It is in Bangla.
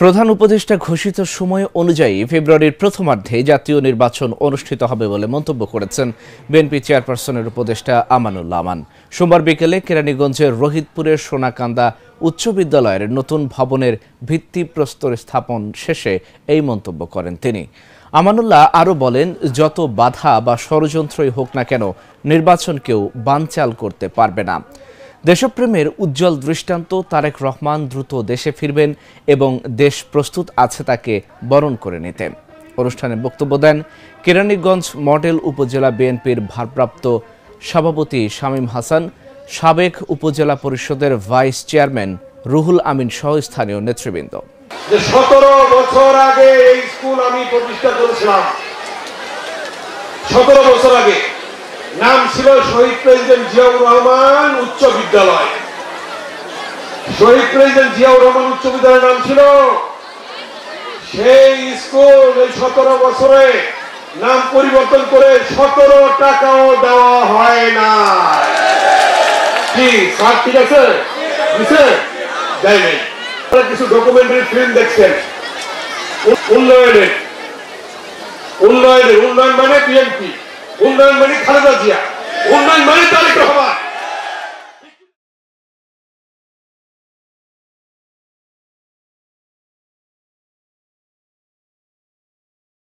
প্রধান উপদেষ্টা ঘোষিত সময় অনুযায়ী ফেব্রুয়ারির প্রথমার্ধে জাতীয় নির্বাচন অনুষ্ঠিত হবে বলে মন্তব্য করেছেন বিএনপি চেয়ারপারসনের উপদেষ্টা আমানুল্লাহ আমান। সোমবার বিকেলে কেরানীগঞ্জের রোহিতপুরের সোনাকান্দা উচ্চ বিদ্যালয়ের নতুন ভবনের ভিত্তিপ্রস্তর স্থাপন শেষে এই মন্তব্য করেন তিনি। আমানুল্লাহ আরও বলেন, যত বাধা বা ষড়যন্ত্রই হোক না কেন নির্বাচন কেউ বানচাল করতে পারবে না। দেশপ্রেমের উজ্জ্বল দৃষ্টান্ত তারেক রহমান দ্রুত দেশে ফিরবেন এবং দেশ প্রস্তুত আছে তাকে বরণ করে নিতে। অনুষ্ঠানে বক্তব্য দেন কেরানীগঞ্জ মডেল উপজেলা বিএনপির ভারপ্রাপ্ত সভাপতি শামীম হাসান, সাবেক উপজেলা পরিষদের ভাইস চেয়ারম্যান রুহুল আমিন সহ স্থানীয় নেতৃবৃন্দ। 17 বছর আগে এই স্কুল আমি প্রতিষ্ঠা করেছিলাম। 17 বছর আগে নাম ছিল শহীদ প্রেসিডেন্ট জিয়াউর রহমান উচ্চ বিদ্যালয়। শহীদ প্রেসিডেন্ট জিয়াউর রহমান উচ্চ বিদ্যালয়ের নাম ছিল। সেই স্কুল এই 17 বছরে নাম পরিবর্তন করে 17 টাকাও দেওয়া হয় না। কি স্যার ঠিক আছে? দিছে? দেয় নাই। কিছু ডকুমেন্টারি ফিল্ম দেখছেন উন্নয়নের। উন্নয়ন মানে বিএনপি, উন্নয়ন মানে খালেদা জিয়া, উন্নয়ন মানে তারেক রহমান।